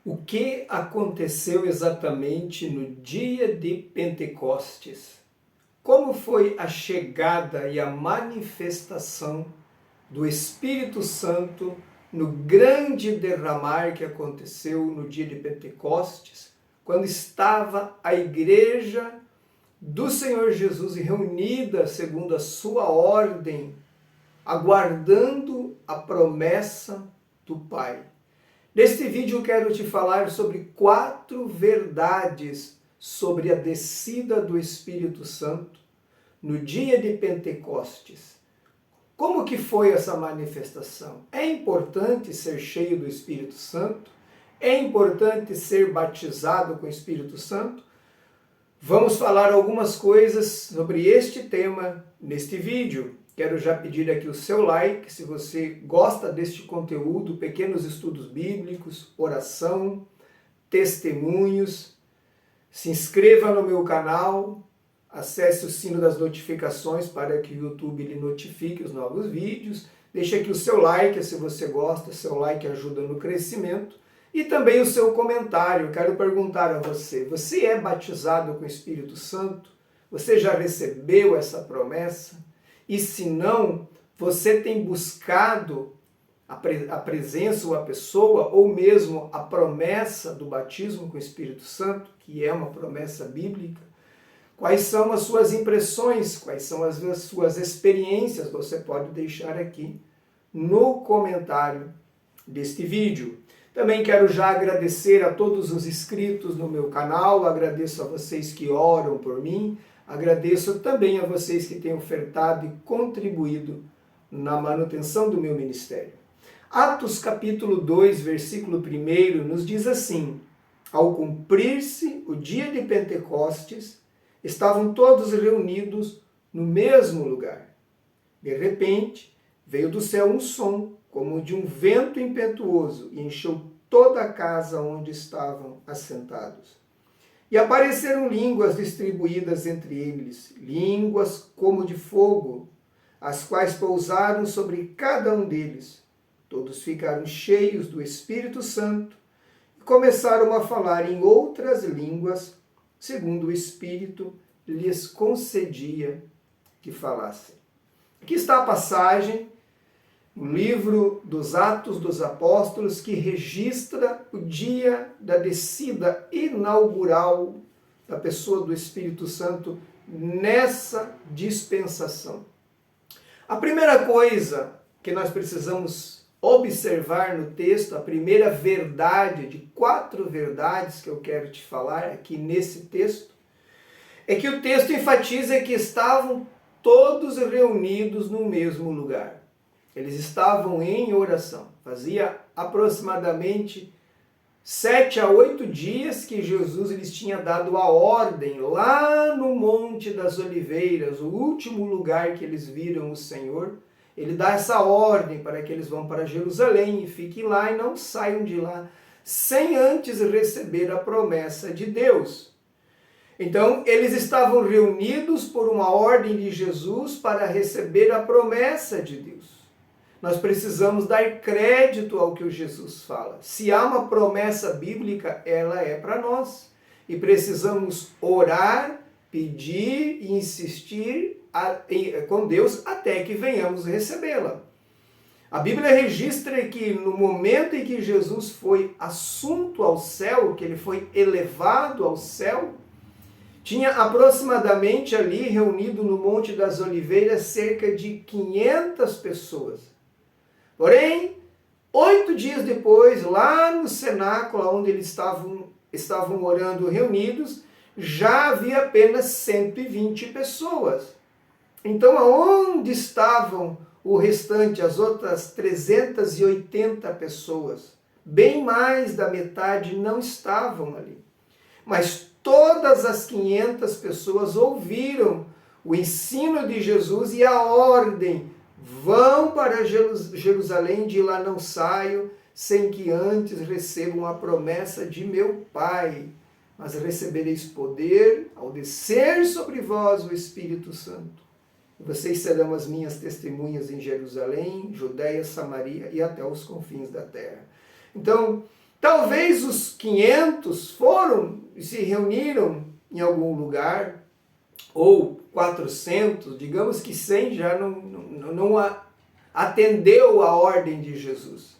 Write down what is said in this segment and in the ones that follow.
O que aconteceu exatamente no dia de Pentecostes? Como foi a chegada e a manifestação do Espírito Santo no grande derramar que aconteceu no dia de Pentecostes, quando estava a igreja do Senhor Jesus reunida segundo a sua ordem, aguardando a promessa do Pai? Neste vídeo eu quero te falar sobre 4 verdades sobre a descida do Espírito Santo no dia de Pentecostes. Como que foi essa manifestação? É importante ser cheio do Espírito Santo? É importante ser batizado com o Espírito Santo? Vamos falar algumas coisas sobre este tema neste vídeo. Quero já pedir aqui o seu like, se você gosta deste conteúdo, pequenos estudos bíblicos, oração, testemunhos. Se inscreva no meu canal, acesse o sino das notificações para que o YouTube lhe notifique os novos vídeos. Deixe aqui o seu like, se você gosta, seu like ajuda no crescimento. E também o seu comentário. Quero perguntar a você, você é batizado com o Espírito Santo? Você já recebeu essa promessa? E se não, você tem buscado a presença ou a pessoa, ou mesmo a promessa do batismo com o Espírito Santo, que é uma promessa bíblica? Quais são as suas impressões? Quais são as suas experiências? Você pode deixar aqui no comentário deste vídeo. Também quero já agradecer a todos os inscritos no meu canal, agradeço a vocês que oram por mim, agradeço também a vocês que têm ofertado e contribuído na manutenção do meu ministério. Atos capítulo 2, versículo 1 nos diz assim: ao cumprir-se o dia de Pentecostes, estavam todos reunidos no mesmo lugar. De repente, veio do céu um som, como de um vento impetuoso, e encheu toda a casa onde estavam assentados. E apareceram línguas distribuídas entre eles, línguas como de fogo, as quais pousaram sobre cada um deles. Todos ficaram cheios do Espírito Santo e começaram a falar em outras línguas, segundo o Espírito lhes concedia que falassem. Aqui está a passagem, o livro dos Atos dos Apóstolos, que registra o dia da descida inaugural da pessoa do Espírito Santo nessa dispensação. A primeira coisa que nós precisamos observar no texto, a primeira verdade de 4 verdades que eu quero te falar aqui nesse texto, é que o texto enfatiza que estavam todos reunidos no mesmo lugar. Eles estavam em oração. Fazia aproximadamente 7 a 8 dias que Jesus lhes tinha dado a ordem lá no Monte das Oliveiras, o último lugar que eles viram o Senhor. Ele dá essa ordem para que eles vão para Jerusalém e fiquem lá e não saiam de lá sem antes receber a promessa de Deus. Então, eles estavam reunidos por uma ordem de Jesus para receber a promessa de Deus. Nós precisamos dar crédito ao que o Jesus fala. Se há uma promessa bíblica, ela é para nós. E precisamos orar, pedir e insistir com Deus até que venhamos recebê-la. A Bíblia registra que no momento em que Jesus foi assunto ao céu, que ele foi elevado ao céu, tinha aproximadamente ali reunido no Monte das Oliveiras cerca de 500 pessoas. Porém, 8 dias depois, lá no cenáculo onde eles estavam orando reunidos, já havia apenas 120 pessoas. Então, aonde estavam o restante, as outras 380 pessoas? Bem mais da metade não estavam ali. Mas todas as 500 pessoas ouviram o ensino de Jesus e a ordem: vão para Jerusalém, de lá não saio, sem que antes recebam a promessa de meu Pai. Mas recebereis poder ao descer sobre vós o Espírito Santo. E vocês serão as minhas testemunhas em Jerusalém, Judeia, Samaria e até os confins da terra. Então, Talvez os 500 foram e se reuniram em algum lugar, ou 400, digamos que 100 já não atendeu a ordem de Jesus.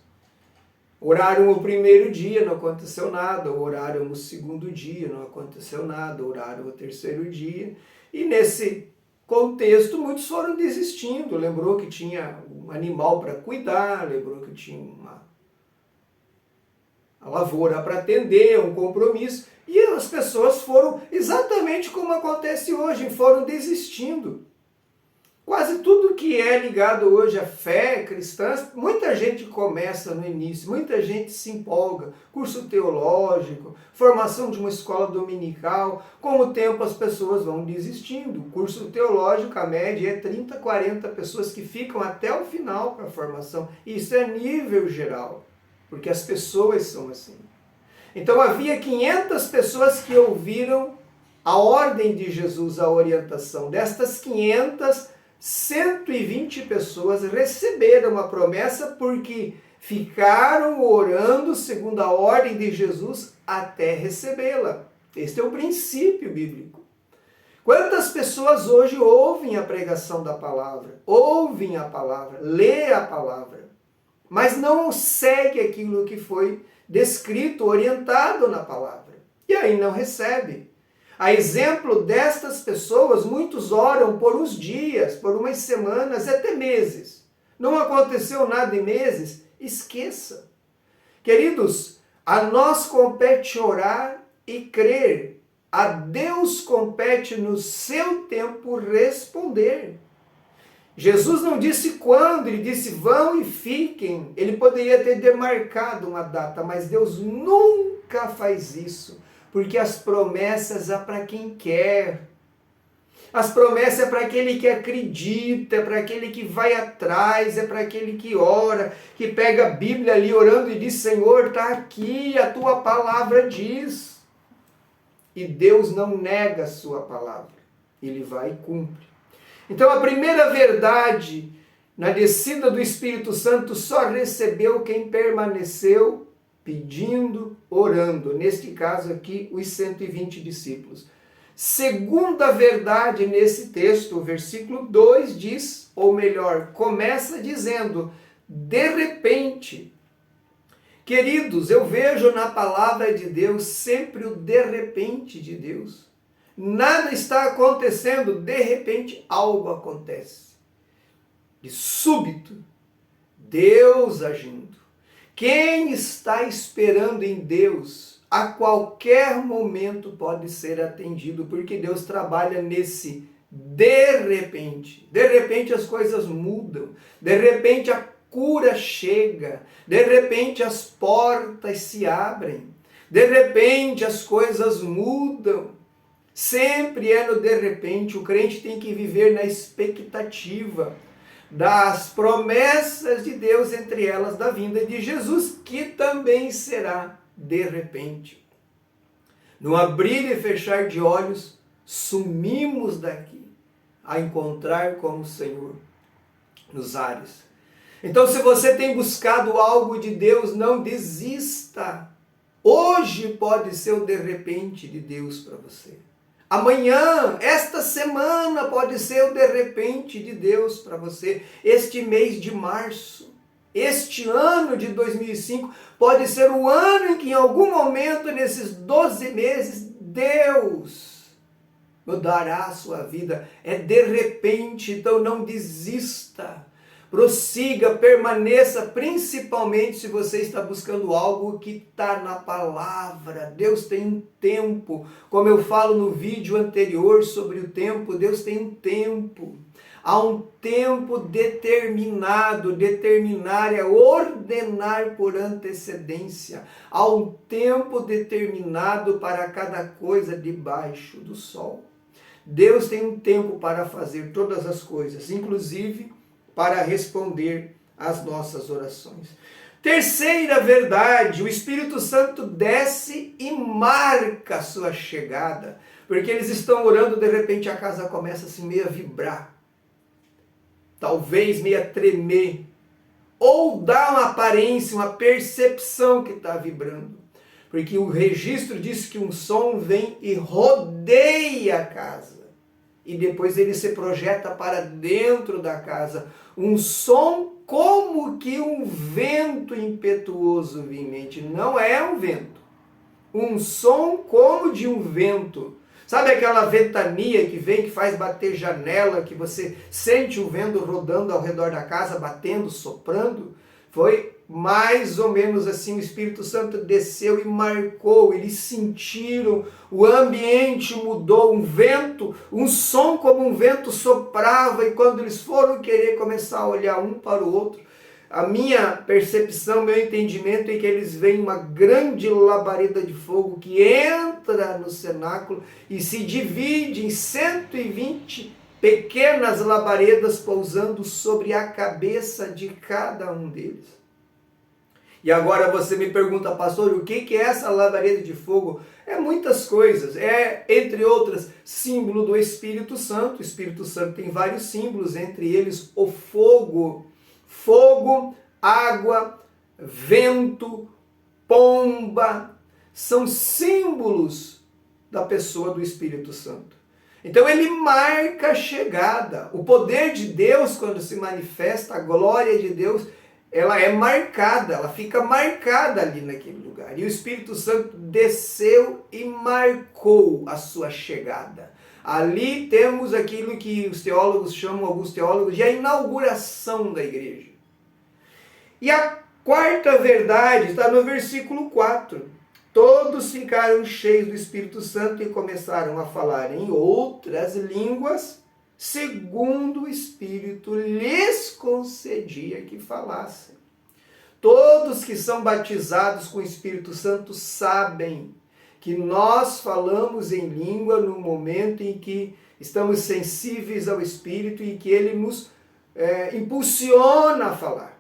Oraram o primeiro dia, não aconteceu nada. Oraram o segundo dia, não aconteceu nada. Oraram o terceiro dia. E nesse contexto, muitos foram desistindo. Lembrou que tinha um animal para cuidar, lembrou que tinha uma lavoura para atender, um compromisso. E as pessoas foram exatamente como acontece hoje, foram desistindo. Quase tudo que é ligado hoje à fé cristã, muita gente começa no início, muita gente se empolga. Curso teológico, formação de uma escola dominical. Com o tempo as pessoas vão desistindo. O curso teológico, a média é 30, 40 pessoas que ficam até o final para a formação. Isso é nível geral, porque as pessoas são assim. Então havia 500 pessoas que ouviram a ordem de Jesus, a orientação. Destas 500, 120 pessoas receberam a promessa porque ficaram orando segundo a ordem de Jesus até recebê-la. Este é o princípio bíblico. Quantas pessoas hoje ouvem a pregação da palavra, ouvem a palavra, lê a palavra, mas não segue aquilo que foi descrito, orientado na palavra, e aí não recebe. A exemplo destas pessoas, muitos oram por uns dias, por umas semanas, até meses. Não aconteceu nada em meses? Esqueça. Queridos, a nós compete orar e crer. A Deus compete no seu tempo responder. Jesus não disse quando, ele disse vão e fiquem. Ele poderia ter demarcado uma data, mas Deus nunca faz isso. Porque as promessas é para quem quer. As promessas é para aquele que acredita, é para aquele que vai atrás, é para aquele que ora, que pega a Bíblia ali orando e diz, Senhor, está aqui, a tua palavra diz. E Deus não nega a sua palavra. Ele vai e cumpre. Então a primeira verdade, na descida do Espírito Santo, só recebeu quem permaneceu pedindo, orando. Neste caso aqui, os 120 discípulos. Segunda verdade nesse texto, o versículo 2 diz, ou melhor, começa dizendo, de repente. Queridos, eu vejo na palavra de Deus sempre o de repente de Deus. Nada está acontecendo, de repente algo acontece. De súbito, Deus agindo. Quem está esperando em Deus, a qualquer momento pode ser atendido, porque Deus trabalha nesse de repente. De repente as coisas mudam, de repente a cura chega, de repente as portas se abrem, de repente as coisas mudam. Sempre é no de repente. O crente tem que viver na expectativa das promessas de Deus, entre elas da vinda de Jesus, que também será de repente. No abrir e fechar de olhos, sumimos daqui a encontrar com o Senhor nos ares. Então, se você tem buscado algo de Deus, não desista. Hoje pode ser o de repente de Deus para você. Amanhã, esta semana, pode ser o de repente de Deus para você. Este mês de março, este ano de 2005, pode ser o ano em que em algum momento, nesses 12 meses, Deus mudará a sua vida. É de repente, então não desista. Prossiga, permaneça, principalmente se você está buscando algo que está na palavra. Deus tem um tempo, como eu falo no vídeo anterior sobre o tempo, Deus tem um tempo. Há um tempo determinado, determinar é ordenar por antecedência. Há um tempo determinado para cada coisa debaixo do sol. Deus tem um tempo para fazer todas as coisas, inclusive para responder às nossas orações. Terceira verdade, o Espírito Santo desce e marca a sua chegada, porque eles estão orando, de repente a casa começa assim meio a vibrar, talvez meio a tremer, ou dá uma aparência, uma percepção que está vibrando. Porque o registro diz que um som vem e rodeia a casa. E depois ele se projeta para dentro da casa. Um som como que um vento impetuoso vimente. Não é um vento. Um som como de um vento. Sabe aquela ventania que vem, que faz bater janela, que você sente o vento rodando ao redor da casa, batendo, soprando? Foi mais ou menos assim, o Espírito Santo desceu e marcou, eles sentiram, o ambiente mudou, um vento, um som como um vento soprava, e quando eles foram querer começar a olhar um para o outro, a minha percepção, meu entendimento é que eles veem uma grande labareda de fogo que entra no cenáculo e se divide em 120 pequenas labaredas pousando sobre a cabeça de cada um deles. E agora você me pergunta, pastor, o que é essa labareda de fogo? É muitas coisas, é, entre outras, símbolo do Espírito Santo. O Espírito Santo tem vários símbolos, entre eles o fogo. Fogo, água, vento, pomba, são símbolos da pessoa do Espírito Santo. Então ele marca a chegada. O poder de Deus, quando se manifesta, a glória de Deus, ela é marcada, ela fica marcada ali naquele lugar. E o Espírito Santo desceu e marcou a sua chegada. Ali temos aquilo que os teólogos chamam, alguns teólogos, de a inauguração da igreja. E a quarta verdade está no versículo 4. Todos ficaram cheios do Espírito Santo e começaram a falar em outras línguas, segundo o Espírito lhes concedia que falassem. Todos que são batizados com o Espírito Santo sabem que nós falamos em língua no momento em que estamos sensíveis ao Espírito e que Ele nos impulsiona a falar.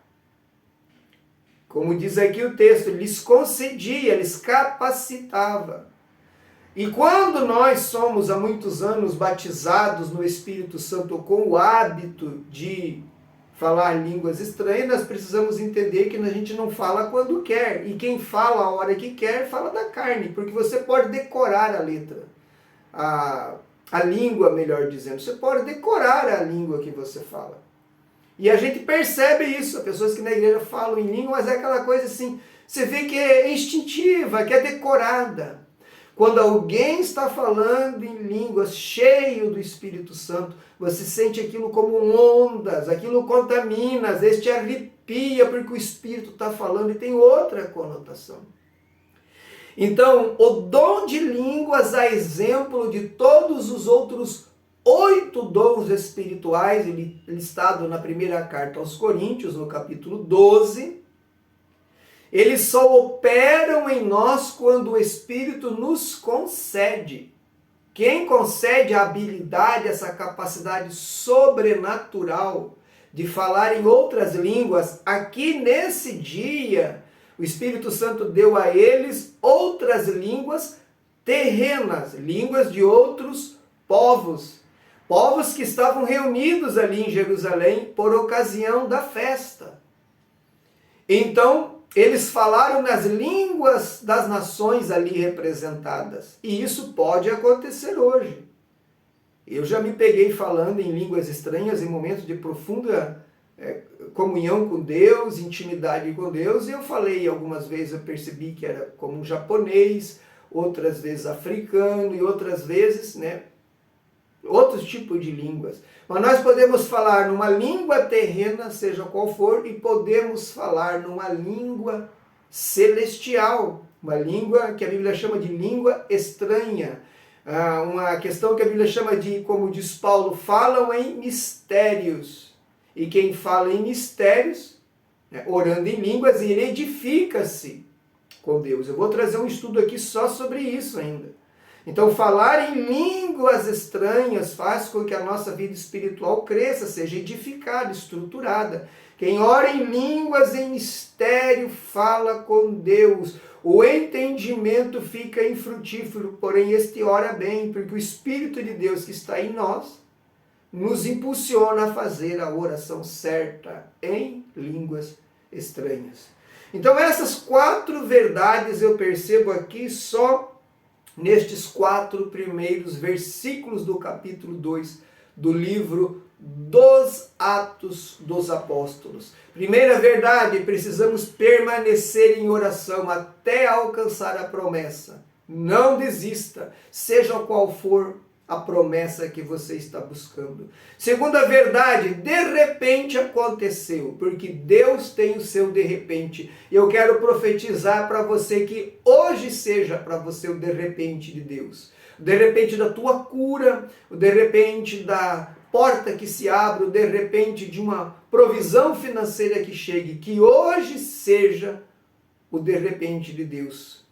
Como diz aqui o texto, lhes concedia, lhes capacitava. E quando nós somos há muitos anos batizados no Espírito Santo com o hábito de falar línguas estranhas, nós precisamos entender que a gente não fala quando quer. E quem fala a hora que quer, fala da carne, porque você pode decorar a letra, a língua, melhor dizendo. Você pode decorar a língua que você fala. E a gente percebe isso, as pessoas que na igreja falam em língua, mas é aquela coisa assim, você vê que é instintiva, que é decorada. Quando alguém está falando em línguas cheio do Espírito Santo, você sente aquilo como ondas, aquilo contamina, às vezes te arrepia porque o Espírito está falando e tem outra conotação. Então, o dom de línguas, a exemplo de todos os outros 8 dons espirituais, listado na primeira carta aos Coríntios, no capítulo 12, eles só operam em nós quando o Espírito nos concede. Quem concede a habilidade, essa capacidade sobrenatural de falar em outras línguas, aqui nesse dia, o Espírito Santo deu a eles outras línguas terrenas, línguas de outros povos. Povos que estavam reunidos ali em Jerusalém por ocasião da festa. Então, eles falaram nas línguas das nações ali representadas. E isso pode acontecer hoje. Eu já me peguei falando em línguas estranhas em momentos de profunda comunhão com Deus, intimidade com Deus. E eu falei algumas vezes, eu percebi que era como um japonês, outras vezes africano e outras vezes, outros tipos de línguas. Mas nós podemos falar numa língua terrena, seja qual for, e podemos falar numa língua celestial, uma língua que a Bíblia chama de língua estranha, uma questão que a Bíblia chama de, como diz Paulo, falam em mistérios. E quem fala em mistérios, orando em línguas, ele edifica-se com Deus. Eu vou trazer um estudo aqui só sobre isso ainda. Então, falar em línguas estranhas faz com que a nossa vida espiritual cresça, seja edificada, estruturada. Quem ora em línguas em mistério fala com Deus. O entendimento fica infrutífero, porém este ora bem, porque o Espírito de Deus que está em nós nos impulsiona a fazer a oração certa em línguas estranhas. Então essas 4 verdades eu percebo aqui só nestes 4 primeiros versículos do capítulo 2 do livro dos Atos dos Apóstolos. Primeira verdade, precisamos permanecer em oração até alcançar a promessa. Não desista, seja qual for a promessa que você está buscando. Segunda verdade, de repente aconteceu, porque Deus tem o seu de repente. Eu quero profetizar para você que hoje seja para você o de repente de Deus. O de repente da tua cura, o de repente da porta que se abre, o de repente de uma provisão financeira que chegue, que hoje seja o de repente de Deus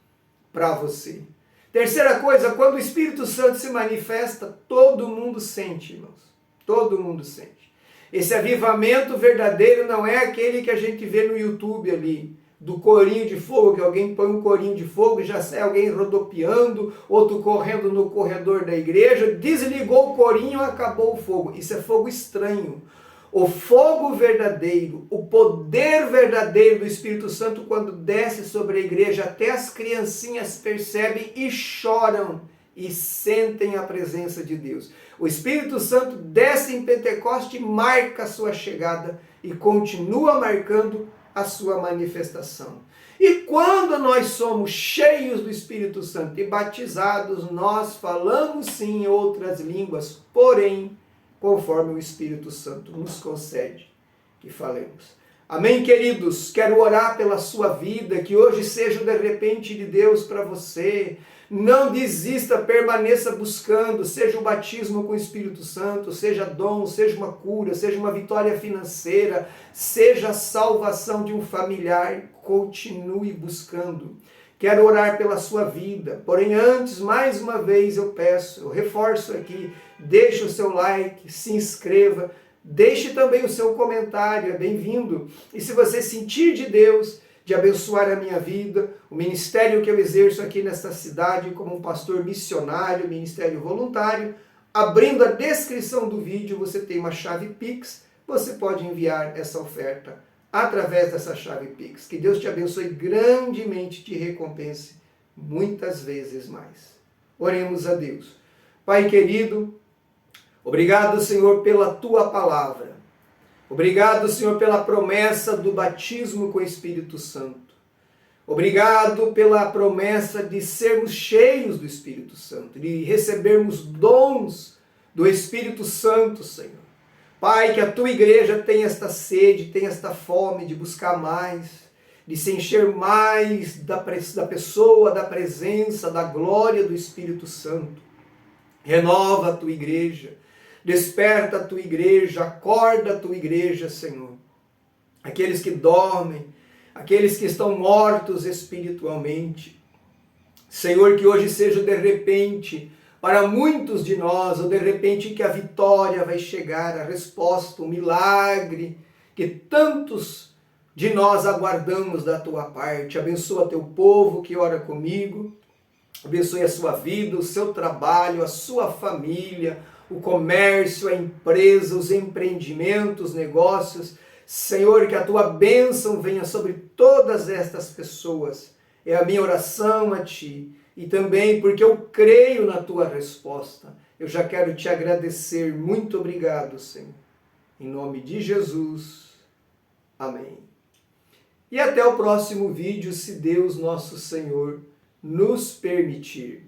para você. Terceira coisa, quando o Espírito Santo se manifesta, todo mundo sente, irmãos. Todo mundo sente. Esse avivamento verdadeiro não é aquele que a gente vê no YouTube ali, do corinho de fogo, que alguém põe um corinho de fogo e já sai alguém rodopiando, outro correndo no corredor da igreja, desligou o corinho, acabou o fogo. Isso é fogo estranho. O fogo verdadeiro, o poder verdadeiro do Espírito Santo, quando desce sobre a igreja, até as criancinhas percebem e choram e sentem a presença de Deus. O Espírito Santo desce em Pentecoste, marca a sua chegada e continua marcando a sua manifestação. E quando nós somos cheios do Espírito Santo e batizados, nós falamos sim em outras línguas, porém, conforme o Espírito Santo nos concede que falemos. Amém, queridos? Quero orar pela sua vida, que hoje seja o de repente de Deus para você. Não desista, permaneça buscando, seja o batismo com o Espírito Santo, seja dom, seja uma cura, seja uma vitória financeira, seja a salvação de um familiar, continue buscando. Quero orar pela sua vida, porém antes, mais uma vez eu peço, eu reforço aqui, deixe o seu like, se inscreva, deixe também o seu comentário, é bem-vindo. E se você sentir de Deus, de abençoar a minha vida, o ministério que eu exerço aqui nesta cidade como um pastor missionário, ministério voluntário, abrindo a descrição do vídeo, você tem uma chave Pix, você pode enviar essa oferta através dessa chave Pix. Que Deus te abençoe grandemente, te recompense muitas vezes mais. Oremos a Deus. Pai querido, obrigado, Senhor, pela tua palavra. Obrigado, Senhor, pela promessa do batismo com o Espírito Santo. Obrigado pela promessa de sermos cheios do Espírito Santo, de recebermos dons do Espírito Santo, Senhor. Pai, que a tua igreja tenha esta sede, tenha esta fome de buscar mais, de se encher mais da pessoa, da presença, da glória do Espírito Santo. Renova a tua igreja, desperta a tua igreja, acorda a tua igreja, Senhor. Aqueles que dormem, aqueles que estão mortos espiritualmente. Senhor, que hoje seja de repente, para muitos de nós, ou de repente que a vitória vai chegar, a resposta, o milagre que tantos de nós aguardamos da tua parte. Abençoa teu povo que ora comigo, abençoe a sua vida, o seu trabalho, a sua família, o comércio, a empresa, os empreendimentos, negócios. Senhor, que a tua bênção venha sobre todas estas pessoas. É a minha oração a ti. E também porque eu creio na tua resposta. Eu já quero te agradecer. Muito obrigado, Senhor. Em nome de Jesus. Amém. E até o próximo vídeo, se Deus nosso Senhor nos permitir.